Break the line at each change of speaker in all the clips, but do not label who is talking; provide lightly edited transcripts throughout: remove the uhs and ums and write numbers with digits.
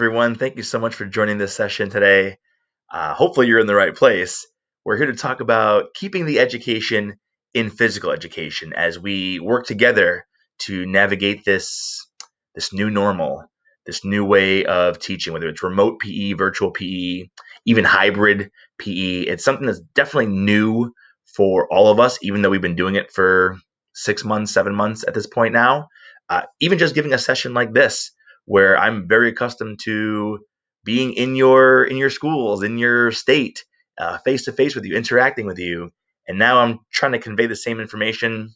Everyone. Thank you so much for joining this session today. Hopefully, you're in the right place. We're here to talk about keeping the education in physical education as we work together to navigate this new normal, this new way of teaching, whether it's remote PE, virtual PE, even hybrid PE. It's something that's definitely new for all of us, even though we've been doing it for 6 months, 7 months at this point now. Even just giving a session like this, where I'm very accustomed to being in your schools, in your state, face to face with you, interacting with you, and now I'm trying to convey the same information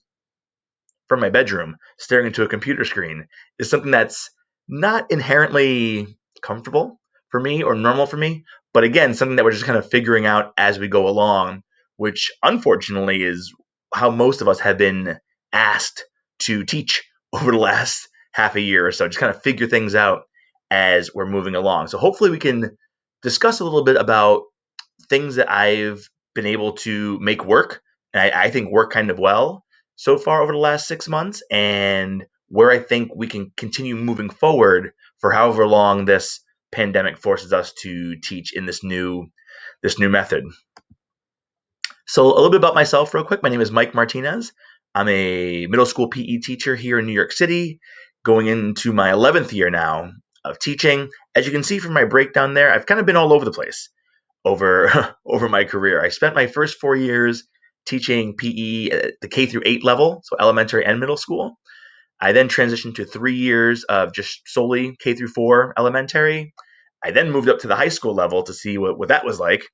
from my bedroom, staring into a computer screen, is something that's not inherently comfortable for me or normal for me, but again, something that we're just kind of figuring out as we go along, which unfortunately is how most of us have been asked to teach over the last half a year or so, just kind of figure things out as we're moving along. So hopefully we can discuss a little bit about things that I've been able to make work, and I think work kind of well so far over the last 6 months, and where I think we can continue moving forward for however long this pandemic forces us to teach in this new method. So a little bit about myself real quick. My name is Mike Martinez. I'm a middle school PE teacher here in New York City, going into my 11th year now of teaching. As you can see from my breakdown there, I've kind of been all over the place over over my career. I spent my first 4 years teaching PE at the K through 8 level, so elementary and middle school. I then transitioned to 3 years of just solely K through 4 elementary. I then moved up to the high school level to see what that was like,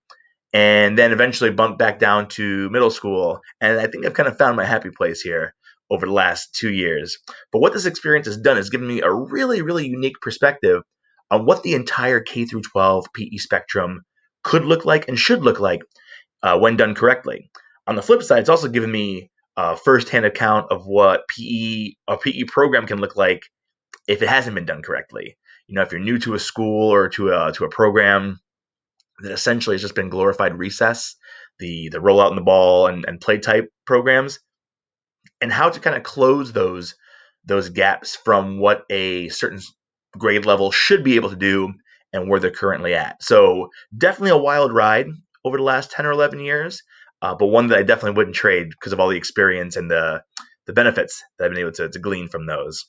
and then eventually bumped back down to middle school. And I think I've kind of found my happy place here over the last 2 years. But what this experience has done is given me a really, really unique perspective on what the entire K through 12 PE spectrum could look like and should look like when done correctly. On the flip side, it's also given me a firsthand account of what a PE program can look like if it hasn't been done correctly. If you're new to a school or to a program that essentially has just been glorified recess, the rollout in the ball and play type programs, and how to kind of close those gaps from what a certain grade level should be able to do and where they're currently at. So definitely a wild ride over the last 10 or 11 years, but one that I definitely wouldn't trade because of all the experience and the benefits that I've been able to glean from those.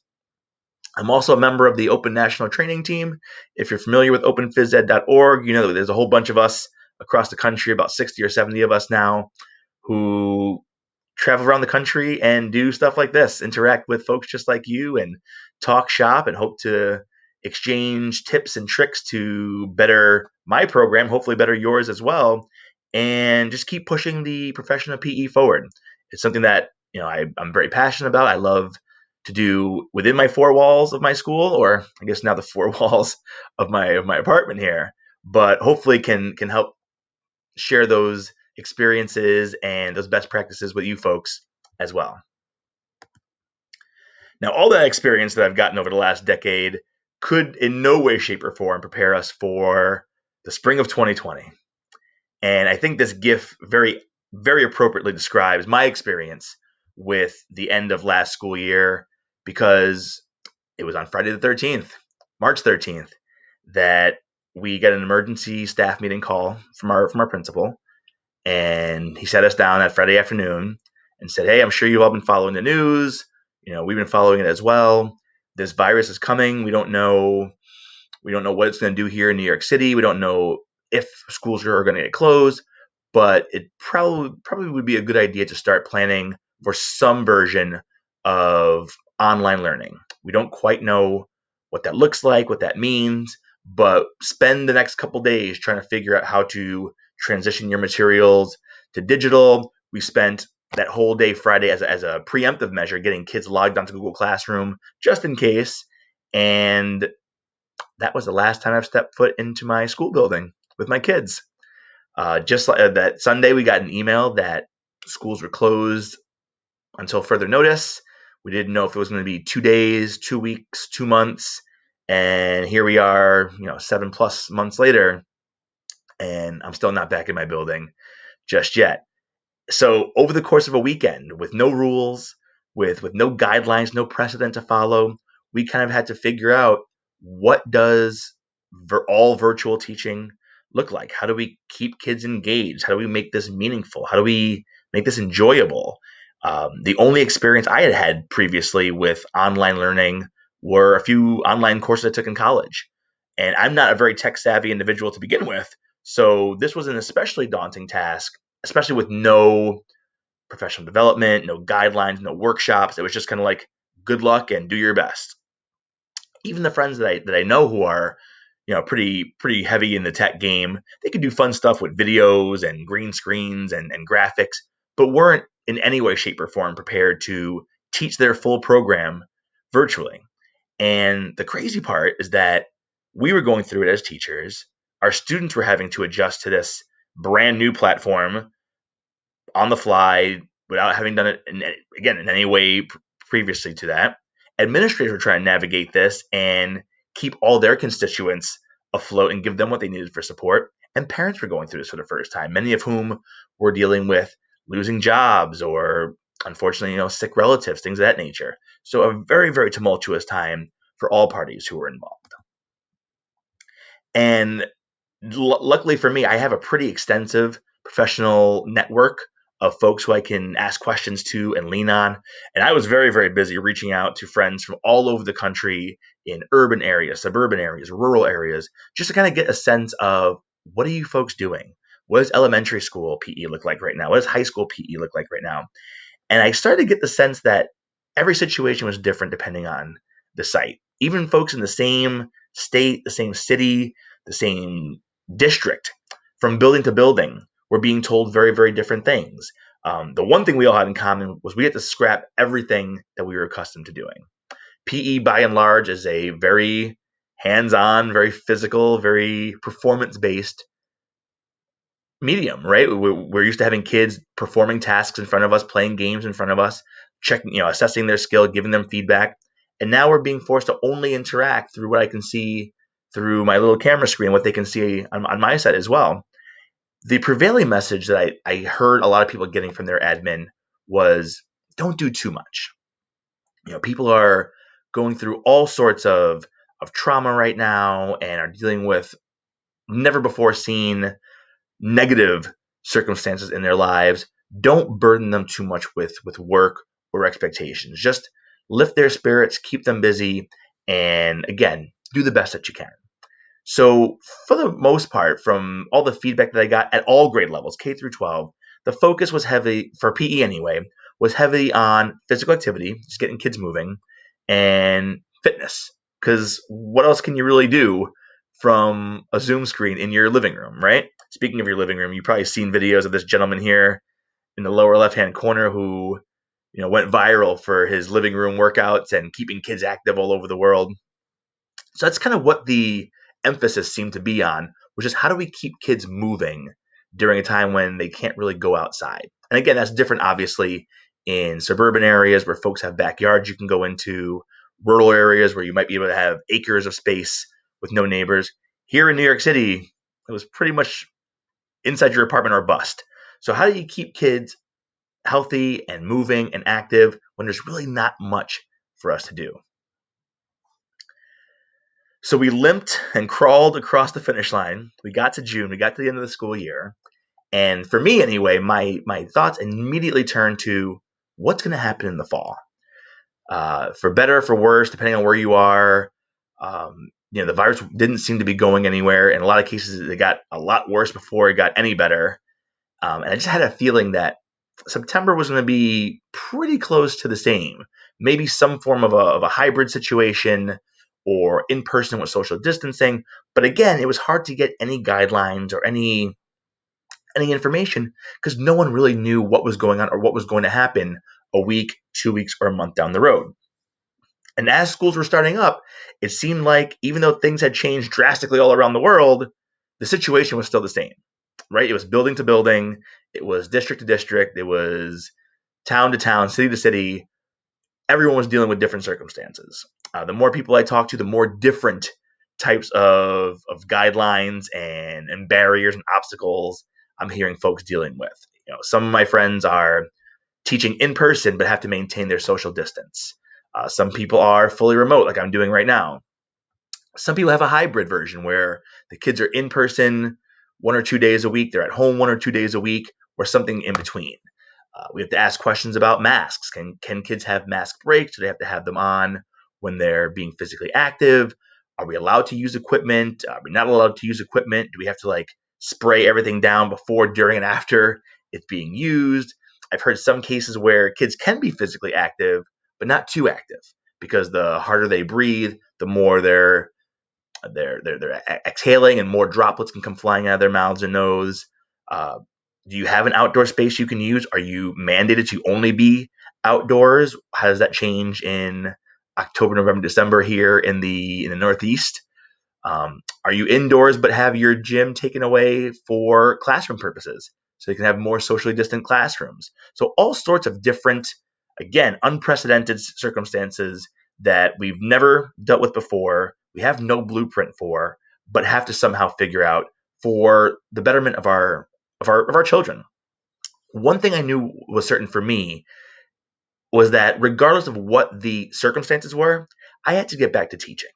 I'm also a member of the Open National Training Team. If you're familiar with openphysed.org, you know that there's a whole bunch of us across the country, about 60 or 70 of us now, who travel around the country and do stuff like this, interact with folks just like you and talk shop and hope to exchange tips and tricks to better my program, hopefully better yours as well, and just keep pushing the profession of PE forward. It's something that I'm very passionate about. I love to do within my four walls of my school, or I guess now the four walls of my apartment here, but hopefully can help share those experiences and those best practices with you folks as well. Now, all that experience that I've gotten over the last decade could in no way, shape, or form prepare us for the spring of 2020. And I think this GIF very, very appropriately describes my experience with the end of last school year, because it was on Friday the 13th, March 13th, that we got an emergency staff meeting call from our principal. And he sat us down that Friday afternoon and said, "Hey, I'm sure you've all been following the news. We've been following it as well. This virus is coming. We don't know what it's going to do here in New York City. We don't know if schools are going to get closed, but it probably would be a good idea to start planning for some version of online learning. We don't quite know what that looks like, what that means, but spend the next couple days trying to figure out how to transition your materials to digital." We spent that whole day Friday as a preemptive measure getting kids logged onto Google Classroom just in case. And that was the last time I've stepped foot into my school building with my kids. Just like that Sunday, we got an email that schools were closed until further notice. We didn't know if it was going to be 2 days, 2 weeks, 2 months. And here we are, 7+ months later, and I'm still not back in my building just yet. So over the course of a weekend, with no rules, with no guidelines, no precedent to follow, we kind of had to figure out, what does all virtual teaching look like? How do we keep kids engaged? How do we make this meaningful? How do we make this enjoyable? The only experience I had had previously with online learning were a few online courses I took in college. And I'm not a very tech savvy individual to begin with. So this was an especially daunting task, especially with no professional development, no guidelines, no workshops. It was just kind of like good luck and do your best. Even the friends that I know who are, pretty heavy in the tech game, they could do fun stuff with videos and green screens and graphics, but weren't in any way, shape, or form prepared to teach their full program virtually. And the crazy part is that we were going through it as teachers. Our students were having to adjust to this brand new platform on the fly without having done it in any way previously to that. Administrators were trying to navigate this and keep all their constituents afloat and give them what they needed for support. And parents were going through this for the first time, many of whom were dealing with losing jobs or, unfortunately, sick relatives, things of that nature. So a very, very tumultuous time for all parties who were involved. And luckily for me, I have a pretty extensive professional network of folks who I can ask questions to and lean on. And I was very, very busy reaching out to friends from all over the country in urban areas, suburban areas, rural areas, just to kind of get a sense of what are you folks doing? What does elementary school PE look like right now? What does high school PE look like right now? And I started to get the sense that every situation was different depending on the site. Even folks in the same state, the same city, the same district, from building to building, were being told very, very different things. The one thing we all had in common was we had to scrap everything that we were accustomed to doing. PE, by and large, is a very hands on, very physical, very performance based medium, right? We're used to having kids performing tasks in front of us, playing games in front of us, checking, assessing their skill, giving them feedback. And now we're being forced to only interact through what I can see through my little camera screen, what they can see on my side as well. The prevailing message that I heard a lot of people getting from their admin was don't do too much. People are going through all sorts of trauma right now and are dealing with never before seen negative circumstances in their lives. Don't burden them too much with work or expectations. Just lift their spirits, keep them busy, and again, do the best that you can. So for the most part, from all the feedback that I got at all grade levels, K through 12, the focus was heavy, for PE anyway, was heavy on physical activity, just getting kids moving, and fitness. Because what else can you really do from a Zoom screen in your living room, right? Speaking of your living room, you've probably seen videos of this gentleman here in the lower left-hand corner who, went viral for his living room workouts and keeping kids active all over the world. So that's kind of what the emphasis seemed to be on, which is how do we keep kids moving during a time when they can't really go outside? And again, that's different, obviously, in suburban areas where folks have backyards you can go into, rural areas where you might be able to have acres of space with no neighbors. Here in New York City, it was pretty much inside your apartment or bust. So how do you keep kids healthy and moving and active when there's really not much for us to do? So we limped and crawled across the finish line. We got to June. We got to the end of the school year. And for me, anyway, my thoughts immediately turned to what's going to happen in the fall. For better or for worse, depending on where you are, the virus didn't seem to be going anywhere. In a lot of cases, it got a lot worse before it got any better. And I just had a feeling that September was going to be pretty close to the same. Maybe some form of a hybrid situation or in person with social distancing. But again, it was hard to get any guidelines or any information because no one really knew what was going on or what was going to happen a week, 2 weeks, or a month down the road. And as schools were starting up, it seemed like even though things had changed drastically all around the world, the situation was still the same, right? It was building to building, it was district to district, it was town to town, city to city. Everyone was dealing with different circumstances. The more people I talked to, the more different types of guidelines and barriers and obstacles I'm hearing folks dealing with. Some of my friends are teaching in person but have to maintain their social distance. Some people are fully remote, like I'm doing right now. Some people have a hybrid version where the kids are in person 1 or 2 days a week, they're at home 1 or 2 days a week, or something in between. We have to ask questions about masks. Can kids have mask breaks? Do they have to have them on when they're being physically active? Are we allowed to use equipment? Are we not allowed to use equipment? Do we have to like spray everything down before, during, and after it's being used? I've heard some cases where kids can be physically active, but not too active because the harder they breathe, the more they're exhaling and more droplets can come flying out of their mouths and nose. Uh, do you have an outdoor space you can use? Are you mandated to only be outdoors? How does that change in October, November, December here in the Northeast? Are you indoors but have your gym taken away for classroom purposes so you can have more socially distant classrooms? So all sorts of different, again, unprecedented circumstances that we've never dealt with before. We have no blueprint for, but have to somehow figure out for the betterment of our children. One thing I knew was certain for me was that regardless of what the circumstances were, I had to get back to teaching.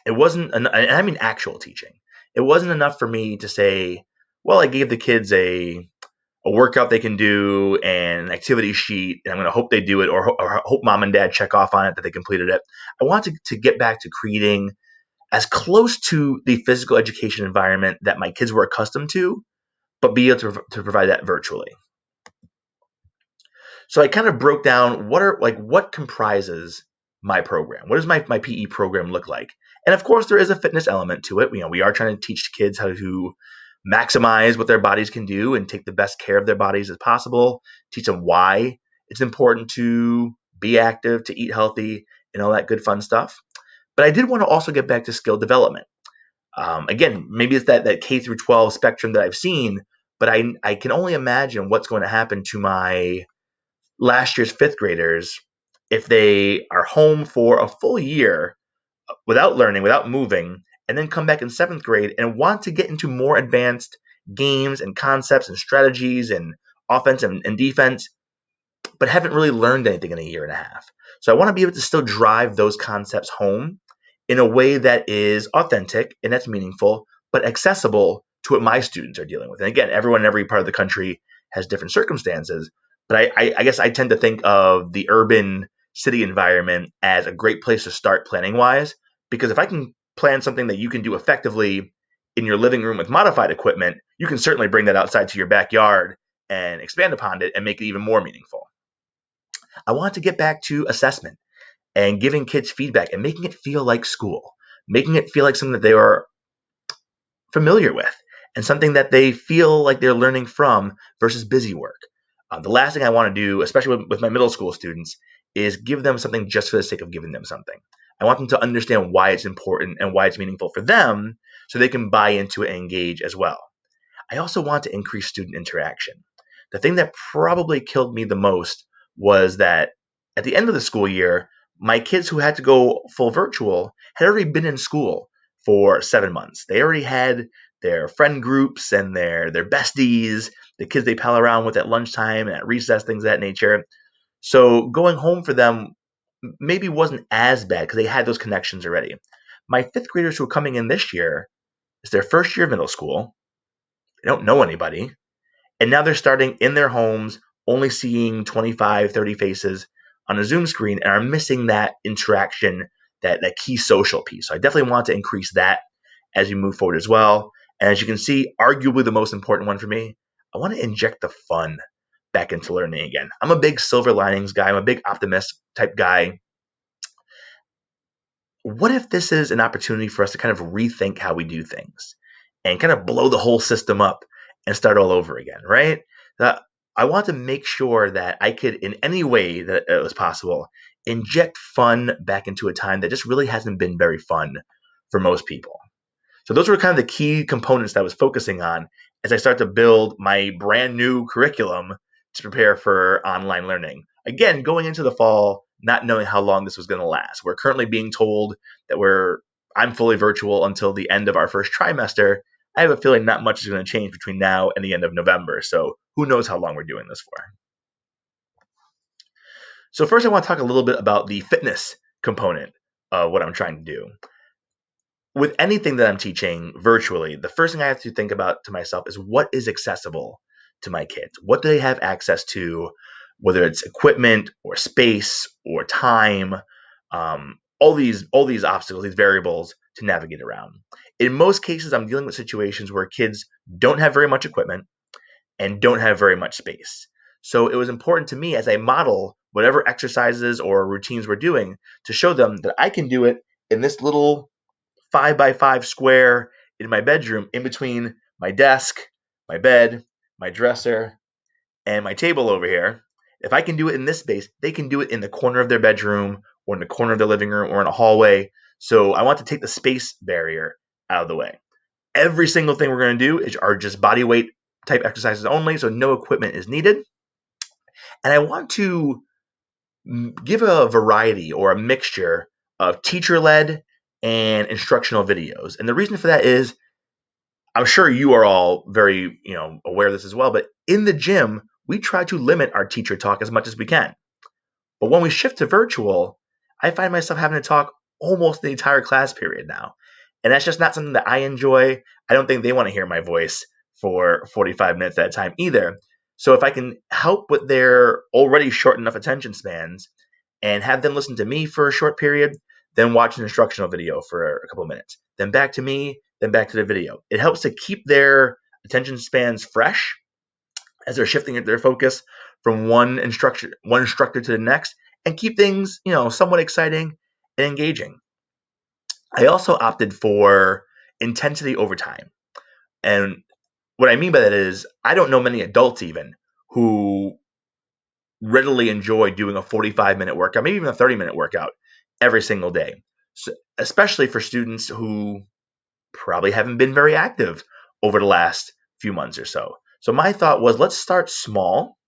It wasn't, and I mean actual teaching. It wasn't enough for me to say, well, I gave the kids a workout they can do and an activity sheet, and I'm going to hope they do it or hope mom and dad check off on it that they completed it. I wanted to get back to creating as close to the physical education environment that my kids were accustomed to, but be able to provide that virtually. So I kind of broke down what comprises my program. What does my PE program look like? And of course, there is a fitness element to it. We are trying to teach kids how to maximize what their bodies can do and take the best care of their bodies as possible. Teach them why it's important to be active, to eat healthy, and all that good fun stuff. But I did want to also get back to skill development. Again, maybe it's that K through 12 spectrum that I've seen, but I can only imagine what's going to happen to my last year's fifth graders if they are home for a full year without learning, without moving, and then come back in seventh grade and want to get into more advanced games and concepts and strategies and offense and defense, but haven't really learned anything in a year and a half. So I want to be able to still drive those concepts home in a way that is authentic and that's meaningful, but accessible to what my students are dealing with. And again, everyone in every part of the country has different circumstances, but I guess I tend to think of the urban city environment as a great place to start planning wise, because if I can plan something that you can do effectively in your living room with modified equipment, you can certainly bring that outside to your backyard and expand upon it and make it even more meaningful. I wanted to get back to assessment and giving kids feedback and making it feel like school, making it feel like something that they are familiar with and something that they feel like they're learning from versus busy work. The last thing I want to do, especially with my middle school students, is give them something just for the sake of giving them something. I want them to understand why it's important and why it's meaningful for them so they can buy into it and engage as well. I also want to increase student interaction. The thing that probably killed me the most was that at the end of the school year, my kids who had to go full virtual had already been in school for 7 months. They already had their friend groups and their besties, the kids they pal around with at lunchtime and at recess, things of that nature. So going home for them maybe wasn't as bad because they had those connections already. My fifth graders who are coming in this year, it's their first year of middle school. They don't know anybody. And now they're starting in their homes, only seeing 25, 30 faces on a Zoom screen and are missing that interaction, that key social piece. So I definitely want to increase that as we move forward as well. And as you can see, arguably the most important one for me, I want to inject the fun back into learning again. I'm a big silver linings guy. I'm a big optimist type guy. What if this is an opportunity for us to kind of rethink how we do things and kind of blow the whole system up and start all over again, right? Uh, I want to make sure that I could, in any way that it was possible, inject fun back into a time that just really hasn't been very fun for most people. So those were kind of the key components that I was focusing on as I start to build my brand new curriculum to prepare for online learning. Again, going into the fall, not knowing how long this was going to last. We're currently being told that I'm fully virtual until the end of our first trimester. I have a feeling not much is going to change between now and the end of November. So who knows how long we're doing this for. So first I want to talk a little bit about the fitness component of what I'm trying to do. with anything that I'm teaching virtually, the first thing I have to think about to myself is what is accessible to my kids? What do they have access to, whether it's equipment or space or time, all these obstacles, these variables to navigate around. In most cases, I'm dealing with situations where kids don't have very much equipment and don't have very much space. So it was important to me as I model whatever exercises or routines we're doing to show them that I can do it in this little 5 by 5 square in my bedroom in between my desk, my bed, my dresser, and my table over here. If I can do it in this space, they can do it in the corner of their bedroom or in the corner of their living room or in a hallway. So I want to take the space barrier out of the way. Every single thing we're going to do are just body weight type exercises only, so no equipment is needed. And I want to give a variety or a mixture of teacher led and instructional videos. And the reason for that is I'm sure you are all very, aware of this as well, but in the gym, we try to limit our teacher talk as much as we can. But when we shift to virtual, I find myself having to talk almost the entire class period now. And that's just not something that I enjoy. I don't think they want to hear my voice for 45 minutes at a time either. So if I can help with their already short enough attention spans and have them listen to me for a short period, then watch an instructional video for a couple of minutes, then back to me, then back to the video. It helps to keep their attention spans fresh as they're shifting their focus from one instructor to the next, and keep things, somewhat exciting and engaging. I also opted for intensity over time. And what I mean by that is I don't know many adults even who readily enjoy doing a 45-minute workout, maybe even a 30-minute workout every single day. So, especially for students who probably haven't been very active over the last few months or so. So my thought was let's start small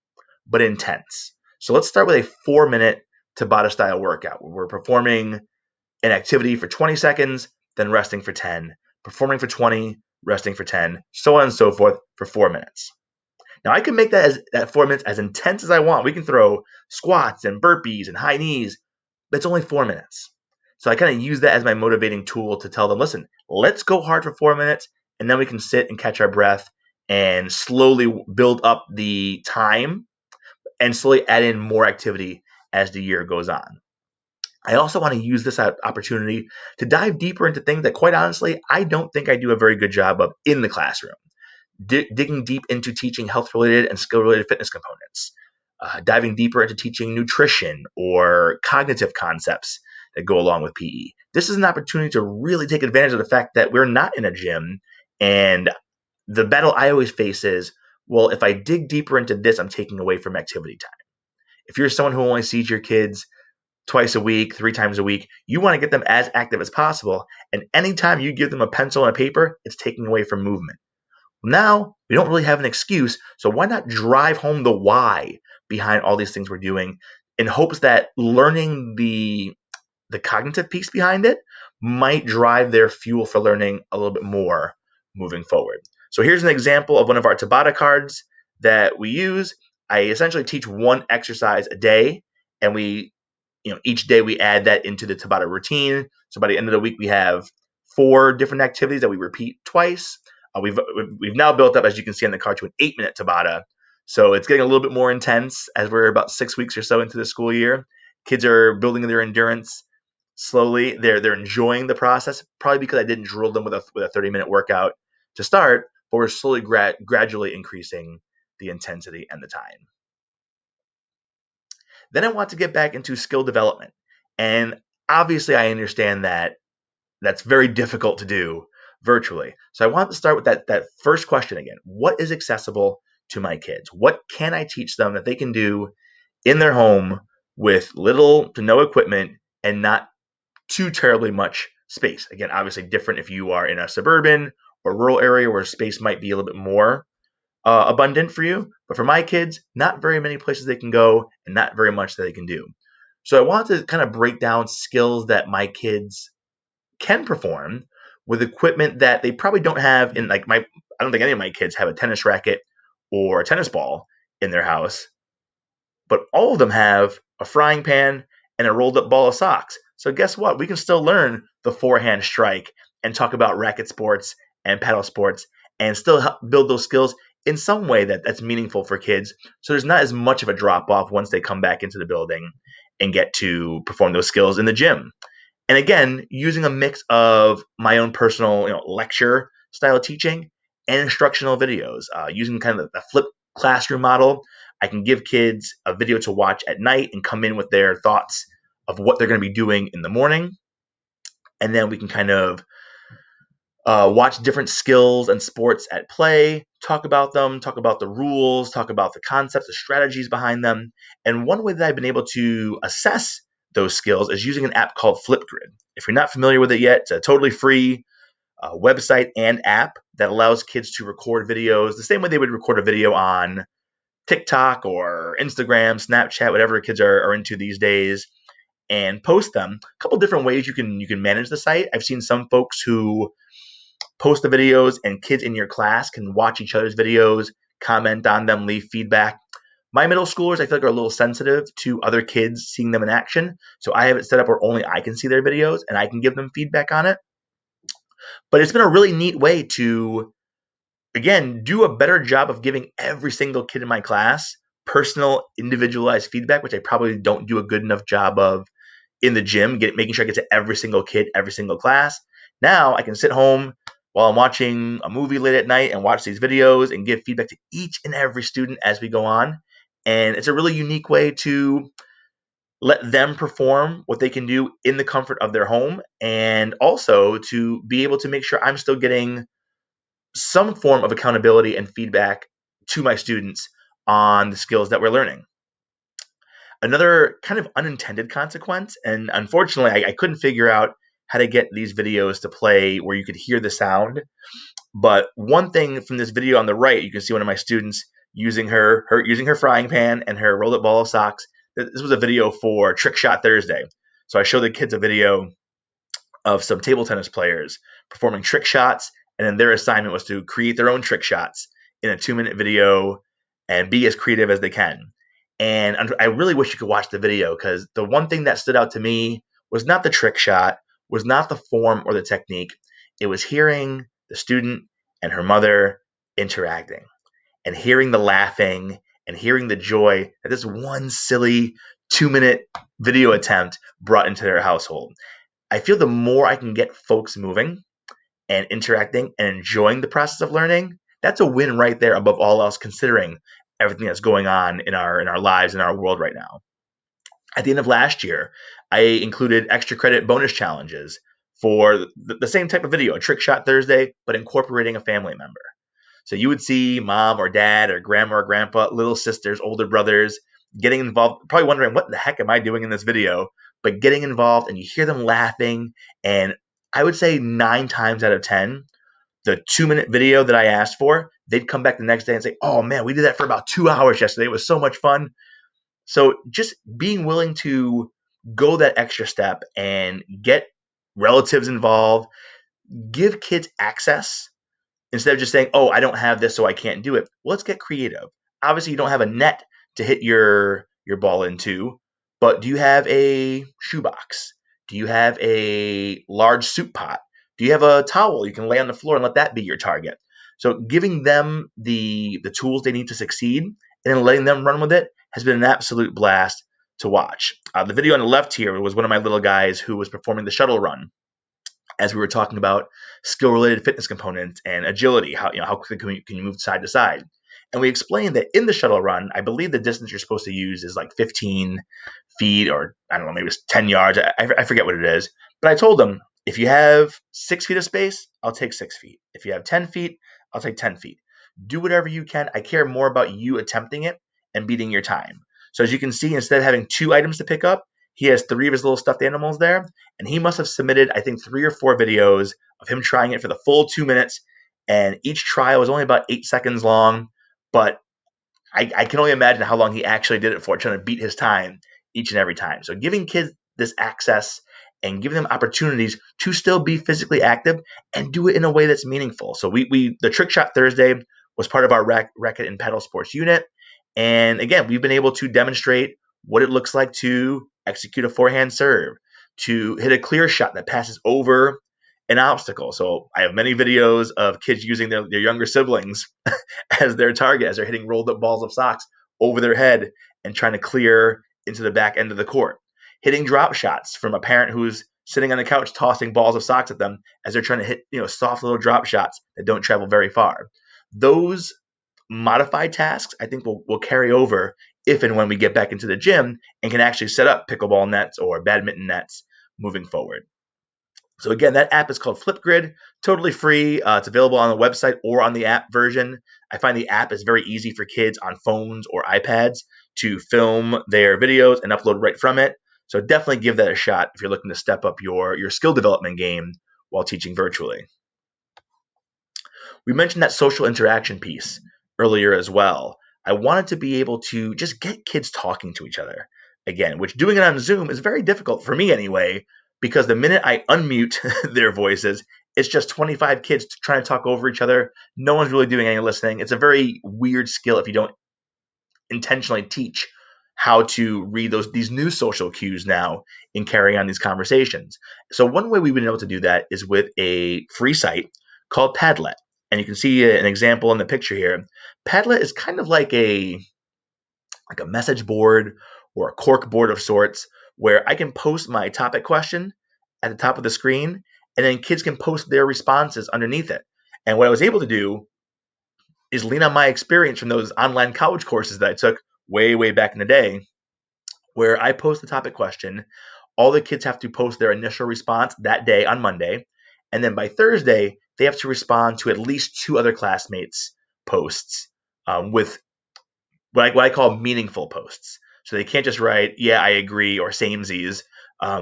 but intense. So let's start with a 4-minute Tabata style workout where we're performing an activity for 20 seconds, then resting for 10, performing for 20, resting for 10, so on and so forth for 4 minutes. Now I can make that 4 minutes as intense as I want. We can throw squats and burpees and high knees, but it's only 4 minutes. So I kind of use that as my motivating tool to tell them, listen, let's go hard for 4 minutes, and then we can sit and catch our breath and slowly build up the time and slowly add in more activity as the year goes on. I also want to use this opportunity to dive deeper into things that, quite honestly, I don't think I do a very good job of in the classroom. Digging deep into teaching health-related and skill-related fitness components, diving deeper into teaching nutrition or cognitive concepts that go along with PE. This is an opportunity to really take advantage of the fact that we're not in a gym, and the battle I always face is, well, if I dig deeper into this, I'm taking away from activity time. If you're someone who only sees your kids twice a week, 3 times a week, you want to get them as active as possible. And anytime you give them a pencil and a paper, it's taking away from movement. Now, we don't really have an excuse, so why not drive home the why behind all these things we're doing in hopes that learning the cognitive piece behind it might drive their fuel for learning a little bit more moving forward. So here's an example of one of our Tabata cards that we use. I essentially teach one exercise a day, and each day we add that into the Tabata routine. So by the end of the week, we have 4 different activities that we repeat twice. We've now built up, as you can see on the card, to an 8-minute Tabata. So it's getting a little bit more intense as we're about 6 weeks or so into the school year. Kids are building their endurance slowly. They're enjoying the process, probably because I didn't drill them with a 30-minute workout to start, but we're slowly gradually increasing the intensity and the time. Then I want to get back into skill development. And obviously I understand that that's very difficult to do virtually. So I want to start with that first question again. What is accessible to my kids? What can I teach them that they can do in their home with little to no equipment and not too terribly much space? Again, obviously different if you are in a suburban or rural area where space might be a little bit more abundant for you. But for my kids, not very many places they can go and not very much that they can do. So I want to kind of break down skills that my kids can perform with equipment that they probably don't have in I don't think any of my kids have a tennis racket or a tennis ball in their house, but all of them have a frying pan and a rolled up ball of socks. So guess what? We can still learn the forehand strike and talk about racket sports and paddle sports and still help build those skills in some way that's meaningful for kids. So there's not as much of a drop off once they come back into the building and get to perform those skills in the gym. And again, using a mix of my own personal, lecture style of teaching and instructional videos, using kind of the flipped classroom model. I can give kids a video to watch at night and come in with their thoughts of what they're going to be doing in the morning. And then we can kind of watch different skills and sports at play, talk about them, talk about the rules, talk about the concepts, the strategies behind them. And one way that I've been able to assess those skills is using an app called Flipgrid. If you're not familiar with it yet, it's a totally free website and app that allows kids to record videos the same way they would record a video on TikTok or Instagram, Snapchat, whatever kids are into these days, and post them. A couple different ways you can manage the site. I've seen some folks who post the videos and kids in your class can watch each other's videos, comment on them, leave feedback. My middle schoolers, I feel like, are a little sensitive to other kids seeing them in action. So I have it set up where only I can see their videos and I can give them feedback on it. But it's been a really neat way to, again, do a better job of giving every single kid in my class personal, individualized feedback, which I probably don't do a good enough job of in the gym, making sure I get to every single kid, every single class. Now I can sit home while I'm watching a movie late at night and watch these videos and give feedback to each and every student as we go on. And it's a really unique way to let them perform what they can do in the comfort of their home, and also to be able to make sure I'm still getting some form of accountability and feedback to my students on the skills that we're learning. Another kind of unintended consequence, and unfortunately, I couldn't figure out how to get these videos to play where you could hear the sound. But one thing from this video on the right, you can see one of my students using her frying pan and her roll-up ball of socks. This was a video for Trick Shot Thursday. So I showed the kids a video of some table tennis players performing trick shots, and then their assignment was to create their own trick shots in a 2-minute video and be as creative as they can. And I really wish you could watch the video, because the one thing that stood out to me was not the trick shot, was not the form or the technique. It was hearing the student and her mother interacting and hearing the laughing and hearing the joy that this one silly 2-minute video attempt brought into their household. I feel the more I can get folks moving and interacting and enjoying the process of learning, that's a win right there above all else, considering everything that's going on in our lives, in our world right now. At the end of last year, I included extra credit bonus challenges for the same type of video, a Trick Shot Thursday, but incorporating a family member. So you would see mom or dad or grandma or grandpa, little sisters, older brothers getting involved, probably wondering, what the heck am I doing in this video? But getting involved, and you hear them laughing. And I would say 9 times out of 10, the 2-minute video that I asked for, they'd come back the next day and say, oh man, we did that for about 2 hours yesterday. It was so much fun. So just being willing to go that extra step and get relatives involved, give kids access instead of just saying, oh, I don't have this, so I can't do it. Well, let's get creative. Obviously, you don't have a net to hit your ball into, but do you have a shoebox? Do you have a large soup pot? Do you have a towel you can lay on the floor and let that be your target? So giving them the tools they need to succeed and then letting them run with it has been an absolute blast to watch. The video on the left here was one of my little guys who was performing the shuttle run, as we were talking about skill-related fitness components and agility, how quickly can you move side to side. And we explained that in the shuttle run, I believe the distance you're supposed to use is like 15 feet, or I don't know, maybe it's 10 yards. I forget what it is. But I told them, if you have 6 feet of space, I'll take 6 feet. If you have 10 feet, I'll take 10 feet. Do whatever you can. I care more about you attempting it and beating your time. So as you can see, instead of having 2 items to pick up, he has 3 of his little stuffed animals there, and he must have submitted, I think, 3 or 4 videos of him trying it for the full 2 minutes, and each trial was only about 8 seconds long, but I can only imagine how long he actually did it for, trying to beat his time each and every time. So giving kids this access and giving them opportunities to still be physically active and do it in a way that's meaningful. So the Trick Shot Thursday was part of our racket and paddle sports unit, and again, we've been able to demonstrate what it looks like to execute a forehand serve, to hit a clear shot that passes over an obstacle. So I have many videos of kids using their younger siblings as their target as they're hitting rolled up balls of socks over their head and trying to clear into the back end of the court. Hitting drop shots from a parent who's sitting on the couch tossing balls of socks at them as they're trying to hit, soft little drop shots that don't travel very far. Those modified tasks, I think, will carry over if and when we get back into the gym and can actually set up pickleball nets or badminton nets moving forward. So again, that app is called Flipgrid, totally free. It's available on the website or on the app version. I find the app is very easy for kids on phones or iPads to film their videos and upload right from it. So definitely give that a shot if you're looking to step up your skill development game while teaching virtually. We mentioned that social interaction piece earlier as well. I wanted to be able to just get kids talking to each other again, which doing it on Zoom is very difficult for me anyway, because the minute I unmute their voices, it's just 25 kids trying to talk over each other. No one's really doing any listening. It's a very weird skill if you don't intentionally teach how to read these new social cues now in carrying on these conversations. So one way we've been able to do that is with a free site called Padlet. And you can see an example in the picture here. Padlet is kind of like a message board or a cork board of sorts, where I can post my topic question at the top of the screen, and then kids can post their responses underneath it. And what I was able to do is lean on my experience from those online college courses that I took way, way back in the day, where I post the topic question. All the kids have to post their initial response that day on Monday. And then by Thursday, they have to respond to at least 2 other classmates' posts with what I call meaningful posts. So they can't just write, yeah, I agree, or samesies.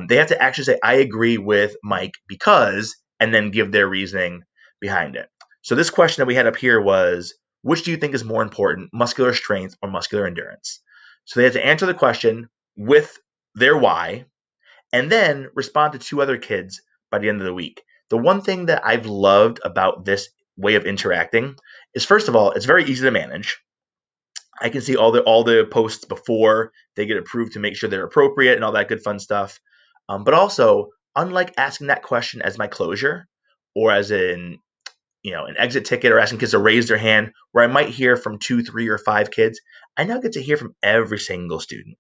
They have to actually say, I agree with Mike because, and then give their reasoning behind it. So this question that we had up here was, which do you think is more important, muscular strength or muscular endurance? So they had to answer the question with their why, and then respond to 2 other kids by the end of the week. The one thing that I've loved about this way of interacting is, first of all, it's very easy to manage. I can see all the posts before they get approved to make sure they're appropriate and all that good fun stuff. But also, unlike asking that question as my closure or as an exit ticket, or asking kids to raise their hand, where I might hear from 2, 3, or 5 kids, I now get to hear from every single student.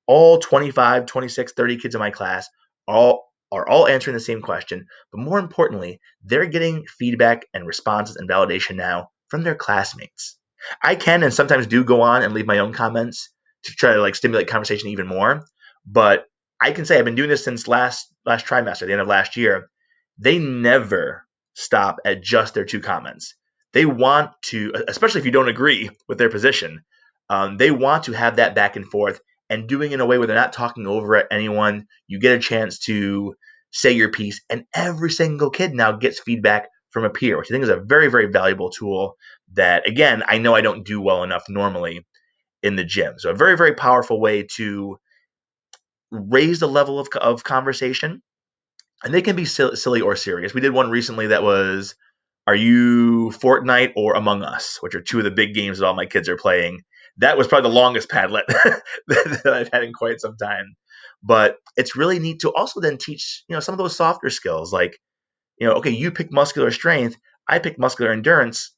All 25, 26, 30 kids in my class are all answering the same question. But more importantly, they're getting feedback and responses and validation now from their classmates. I can and sometimes do go on and leave my own comments to try to stimulate conversation even more. But I can say I've been doing this since last trimester, the end of last year. They never stop at just their 2 comments. They want to, especially if you don't agree with their position, they want to have that back and forth, and doing it in a way where they're not talking over at anyone. You get a chance to say your piece, and every single kid now gets feedback from a peer, which I think is a very, very valuable tool that, again, I know I don't do well enough normally in the gym. So a very, very powerful way to raise the level of conversation. And they can be silly or serious. We did one recently that was, are you Fortnite or Among Us, which are 2 of the big games that all my kids are playing. That was probably the longest Padlet that I've had in quite some time. But it's really neat to also then teach, some of those softer skills, like, okay, you pick muscular strength, I pick muscular endurance.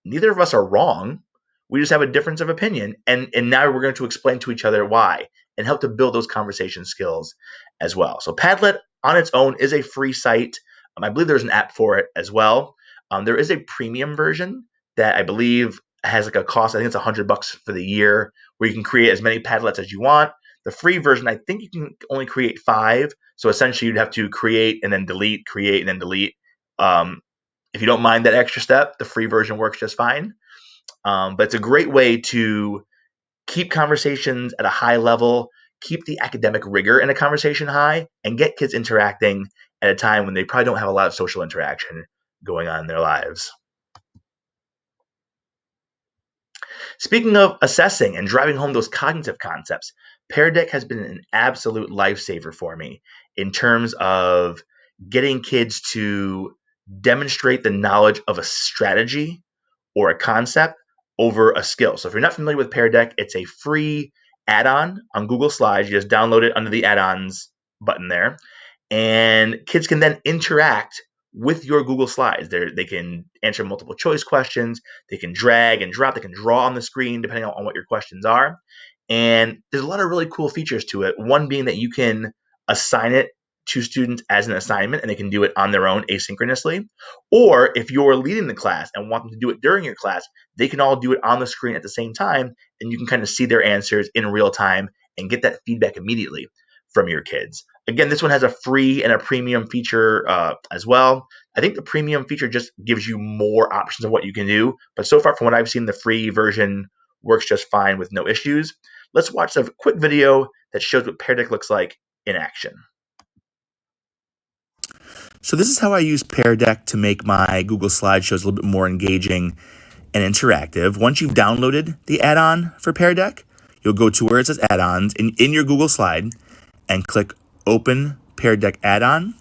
Neither of us are wrong. We just have a difference of opinion. And now we're going to explain to each other why and help to build those conversation skills as well. So Padlet on its own is a free site. I believe there's an app for it as well. There is a premium version that I believe has a cost. I think it's $100 for the year, where you can create as many Padlets as you want. The free version, I think you can only create 5. So essentially you'd have to create and then delete, create and then delete. If you don't mind that extra step, the free version works just fine. But it's a great way to keep conversations at a high level, keep the academic rigor in a conversation high, and get kids interacting at a time when they probably don't have a lot of social interaction going on in their lives. Speaking of assessing and driving home those cognitive concepts, PairDeck has been an absolute lifesaver for me in terms of getting kids to demonstrate the knowledge of a strategy or a concept over a skill. So if you're not familiar with PairDeck, it's a free add-on on Google Slides. You just download it under the add-ons button there. And kids can then interact with your Google Slides. They can answer multiple choice questions. They can drag and drop. They can draw on the screen depending on what your questions are. And there's a lot of really cool features to it. One being that you can assign it to students as an assignment and they can do it on their own asynchronously. Or if you're leading the class and want them to do it during your class, they can all do it on the screen at the same time, and you can kind of see their answers in real time and get that feedback immediately from your kids. Again, this one has a free and a premium feature as well. I think the premium feature just gives you more options of what you can do, but so far from what I've seen, the free version works just fine with no issues. Let's watch a quick video that shows what PairDeck looks like in action.
So this is how I use PairDeck to make my Google slideshows a little bit more engaging and interactive. Once you've downloaded the add-on for PairDeck, you'll go to where it says add-ons in your Google slide and click Open PairDeck Add-on,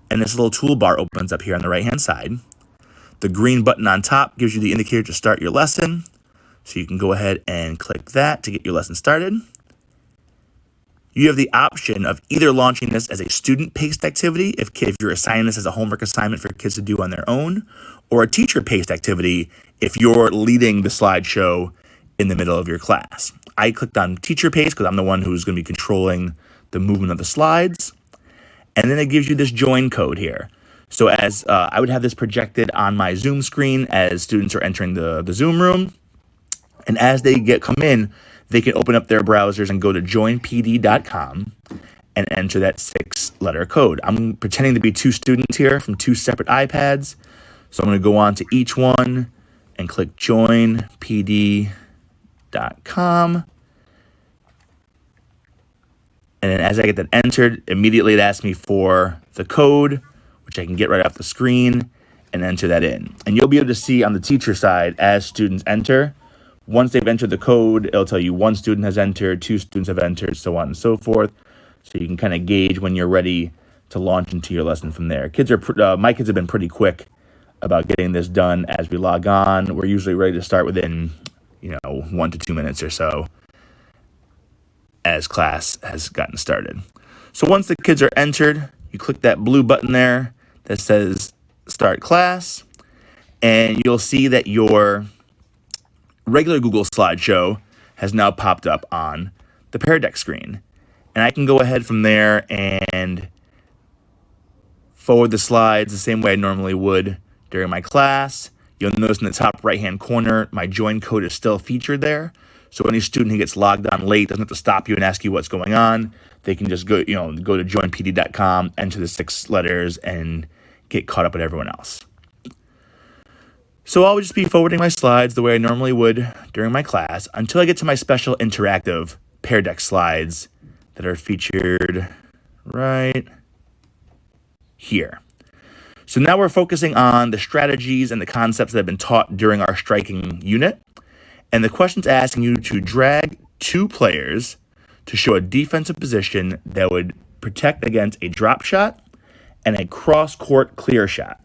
and this little toolbar opens up here on the right-hand side. The green button on top gives you the indicator to start your lesson, so you can go ahead and click that to get your lesson started. You have the option of either launching this as a student-paced activity, if you're assigning this as a homework assignment for kids to do on their own, or a teacher-paced activity if you're leading the slideshow in the middle of your class. I clicked on teacher-paced because I'm the one who's going to be controlling the movement of the slides. And then it gives you this join code here. So as I would have this projected on my Zoom screen as students are entering the Zoom room. And as they come in, they can open up their browsers and go to joinpd.com and enter that 6-letter code. I'm pretending to be 2 students here from 2 separate iPads. So I'm going to go on to each one and click joinpd.com. And then as I get that entered, immediately it asks me for the code, which I can get right off the screen and enter that in. And you'll be able to see on the teacher side as students enter. Once they've entered the code, it'll tell you 1 student has entered, 2 students have entered, so on and so forth. So you can kind of gauge when you're ready to launch into your lesson from there. My kids have been pretty quick about getting this done as we log on. We're usually ready to start within, 1 to 2 minutes or so as class has gotten started. So once the kids are entered, you click that blue button there that says Start Class, and you'll see that your regular Google slideshow has now popped up on the PairDeck screen. And I can go ahead from there and forward the slides the same way I normally would during my class. You'll notice in the top right-hand corner, my join code is still featured there. So any student who gets logged on late doesn't have to stop you and ask you what's going on. They can just go to joinpd.com, enter the 6 letters, and get caught up with everyone else. So I'll just be forwarding my slides the way I normally would during my class until I get to my special interactive PairDeck slides that are featured right here. So now we're focusing on the strategies and the concepts that have been taught during our striking unit. And the question's asking you to drag 2 players to show a defensive position that would protect against a drop shot and a cross-court clear shot.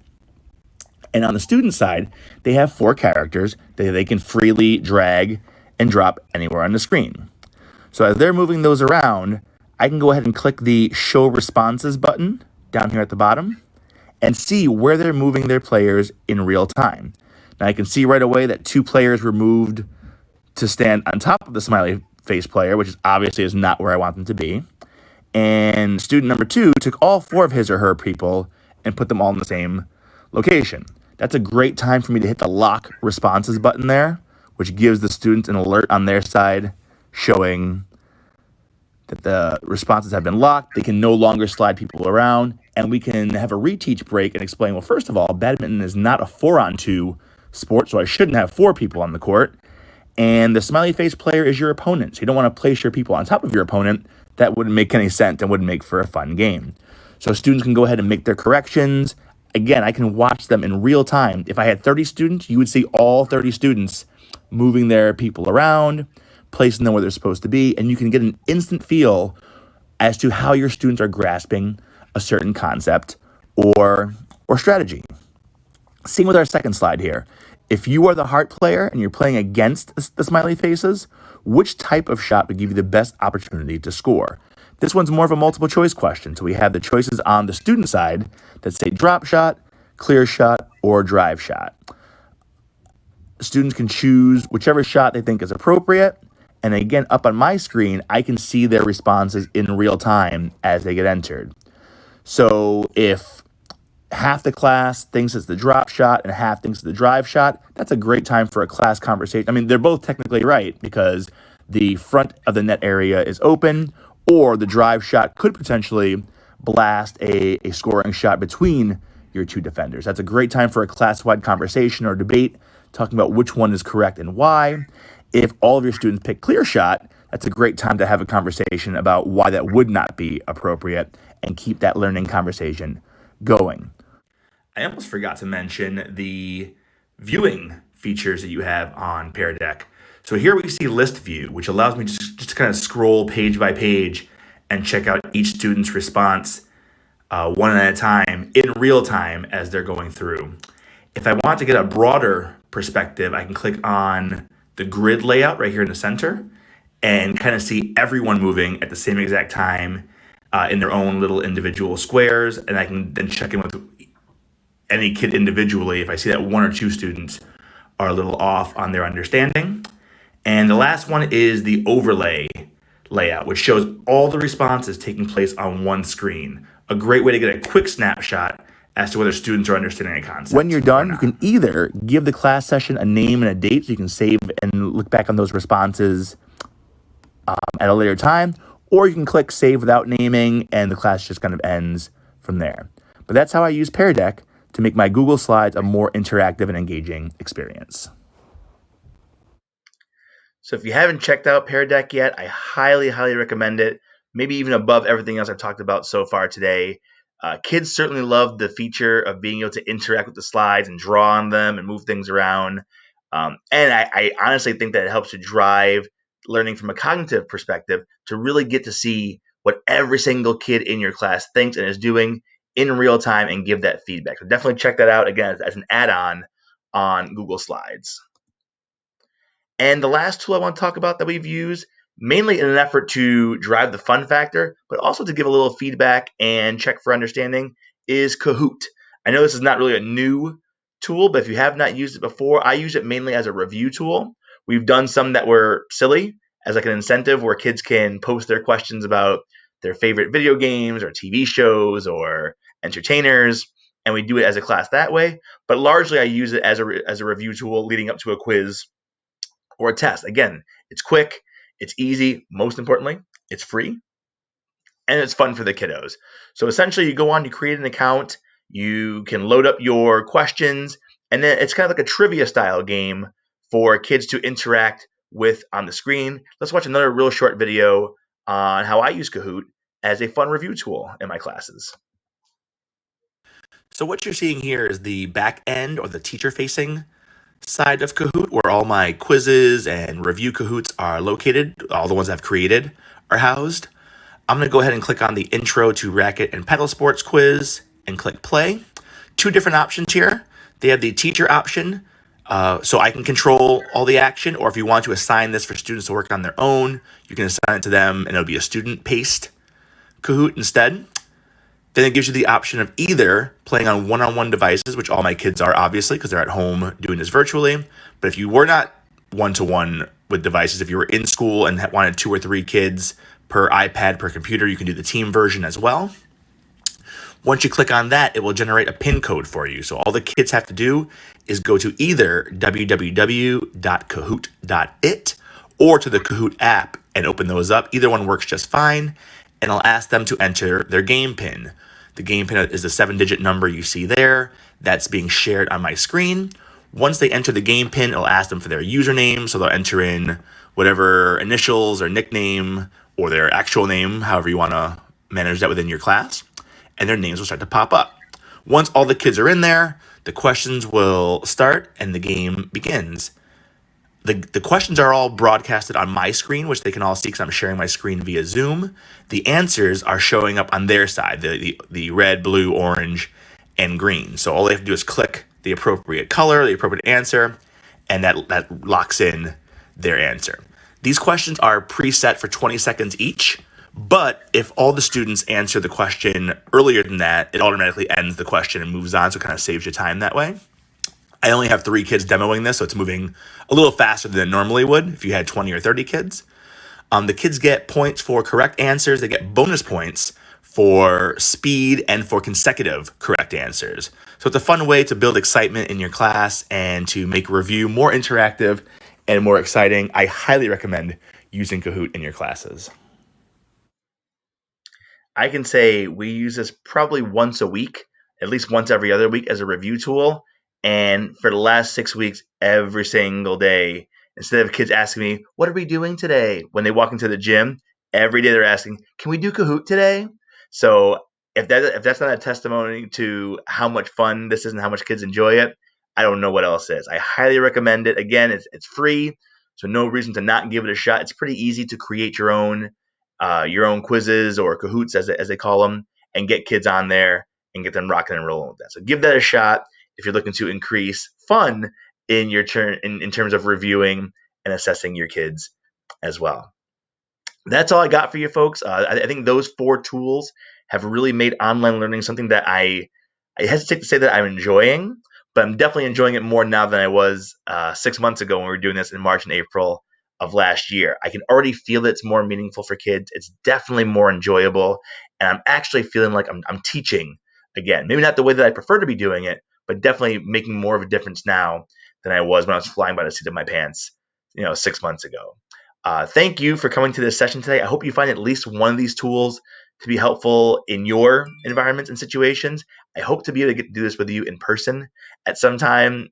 And on the student side, they have 4 characters that they can freely drag and drop anywhere on the screen. So as they're moving those around, I can go ahead and click the Show Responses button down here at the bottom and see where they're moving their players in real time. Now I can see right away that 2 players were moved to stand on top of the smiley face player, which obviously is not where I want them to be. And student number 2 took all 4 of his or her people and put them all in the same location. That's a great time for me to hit the Lock Responses button there, which gives the students an alert on their side showing that the responses have been locked. They can no longer slide people around, and we can have a reteach break and explain, well, first of all, badminton is not a 4-on-2 sport, so I shouldn't have 4 people on the court. And the smiley face player is your opponent, so you don't want to place your people on top of your opponent. That wouldn't make any sense and wouldn't make for a fun game. So students can go ahead and make their corrections. Again, I can watch them in real time. If I had 30 students, you would see all 30 students moving their people around, placing them where they're supposed to be, and you can get an instant feel as to how your students are grasping a certain concept or strategy. Same with our second slide here. If you are the heart player and you're playing against the smiley faces, which type of shot would give you the best opportunity to score? This one's more of a multiple choice question. So we have the choices on the student side that say drop shot, clear shot, or drive shot. Students can choose whichever shot they think is appropriate. And again, up on my screen, I can see their responses in real time as they get entered. So if half the class thinks it's the drop shot and half thinks it's the drive shot, that's a great time for a class conversation. I mean, they're both technically right because the front of the net area is open, or the drive shot could potentially blast a scoring shot between your two defenders. That's a great time for a class-wide conversation or debate talking about which one is correct and why. If all of your students pick clear shot, that's a great time to have a conversation about why that would not be appropriate and keep that learning conversation going. I almost forgot to mention the viewing features that you have on PairDeck. So here we see list view, which allows me just to kind of scroll page by page and check out each student's response one at a time in real time as they're going through. If I want to get a broader perspective, I can click on the grid layout right here in the center and kind of see everyone moving at the same exact time in their own little individual squares. And I can then check in with any kid individually if I see that one or two students are a little off on their understanding. And the last one is the overlay layout, which shows all the responses taking place on one screen. A great way to get a quick snapshot as to whether students are understanding a concept. When you're done, you can either give the class session a name and a date so you can save and look back on those responses at a later time, or you can click save without naming and the class just kind of ends from there. But that's how I use PairDeck to make my Google Slides a more interactive and engaging experience.
So if you haven't checked out PairDeck yet, I highly, highly recommend it. Maybe even above everything else I've talked about so far today. Kids certainly love the feature of being able to interact with the slides and draw on them and move things around. And I honestly think that it helps to drive learning from a cognitive perspective to really get to see what every single kid in your class thinks and is doing in real time and give that feedback. So definitely check that out again as an add-on on Google Slides. And the last tool I want to talk about that we've used, mainly in an effort to drive the fun factor, but also to give a little feedback and check for understanding, is Kahoot. I know this is not really a new tool, but if you have not used it before, I use it mainly as a review tool. We've done some that were silly as like an incentive where kids can post their questions about their favorite video games or TV shows or entertainers, and we do it as a class that way. But largely I use it as a review tool leading up to a quiz or a test. Again, it's quick, it's easy, most importantly, it's free, and it's fun for the kiddos. So essentially you go on, you create an account, you can load up your questions, and then it's kind of like a trivia style game for kids to interact with on the screen. Let's watch another real short video on how I use Kahoot as a fun review tool in my classes.
So what you're seeing here is the back end or the teacher-facing side of Kahoot, where all my quizzes and review Kahoots are located. All the ones I've created are housed. I'm going to go ahead and click on the Intro to Racket and Paddle Sports quiz and click play. Two different options here. They have the teacher option, so I can control all the action, or if you want to assign this for students to work on their own, you can assign it to them and it'll be a student-paced Kahoot instead. Then it gives you the option of either playing on one-on-one devices, which all my kids are obviously because they're at home doing this virtually. But if you were not one-to-one with devices, if you were in school and wanted 2 or 3 kids per iPad, per computer, you can do the team version as well. Once you click on that, it will generate a PIN code for you. So all the kids have to do is go to either www.kahoot.it or to the Kahoot app and open those up. Either one works just fine. And I'll ask them to enter their game PIN. The game PIN is the 7-digit number you see there. That's being shared on my screen. Once they enter the game PIN, it'll ask them for their username. So they'll enter in whatever initials or nickname or their actual name, however you want to manage that within your class. And their names will start to pop up. Once all the kids are in there, the questions will start and the game begins. The questions are all broadcasted on my screen, which they can all see because I'm sharing my screen via Zoom. The answers are showing up on their side, the red, blue, orange, and green. So all they have to do is click the appropriate color, the appropriate answer, and that locks in their answer. These questions are preset for 20 seconds each, But if all the students answer the question earlier than that, it automatically ends the question and moves on. So it kind of saves you time that way. I only have 3 kids demoing this, so it's moving a little faster than it normally would if you had 20 or 30 kids. The kids get points for correct answers. They get bonus points for speed and for consecutive correct answers. So it's a fun way to build excitement in your class and to make review more interactive and more exciting. I highly recommend using Kahoot in your classes.
I can say we use this probably once a week, at least once every other week as a review tool. And for the last 6 weeks, every single day, instead of kids asking me, "What are we doing today?" when they walk into the gym, every day they're asking, "Can we do Kahoot today?" So if that's not a testimony to how much fun this is and how much kids enjoy it, I don't know what else is. I highly recommend it. Again, it's free, so no reason to not give it a shot. It's pretty easy to create your own quizzes or Kahoots as they call them, and get kids on there and get them rocking and rolling with that. So give that a shot if you're looking to increase fun in your turn in terms of reviewing and assessing your kids as well. That's all I got for you folks. I think those 4 tools have really made online learning something that I hesitate to say that I'm enjoying, but I'm definitely enjoying it more now than I was 6 months ago when we were doing this in March and April of last year. I can already feel that it's more meaningful for kids. It's definitely more enjoyable, and I'm actually feeling like I'm teaching again. Maybe not the way that I prefer to be doing it, but definitely making more of a difference now than I was when I was flying by the seat of my pants, 6 months ago. Thank you for coming to this session today. I hope you find at least one of these tools to be helpful in your environments and situations. I hope to be able to get to do this with you in person at some time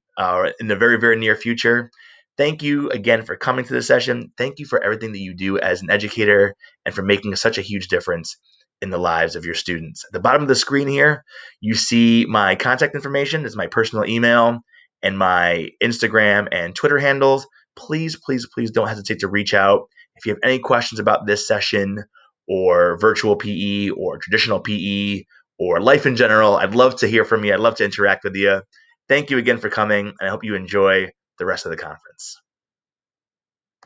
in the very, very near future. Thank you again for coming to this session. Thank you for everything that you do as an educator and for making such a huge difference in the lives of your students. At the bottom of the screen here, you see my contact information. This is my personal email and my Instagram and Twitter handles. Please, please, please don't hesitate to reach out. If you have any questions about this session or virtual PE or traditional PE or life in general, I'd love to hear from you. I'd love to interact with you. Thank you again for coming, and I hope you enjoy the rest of the conference.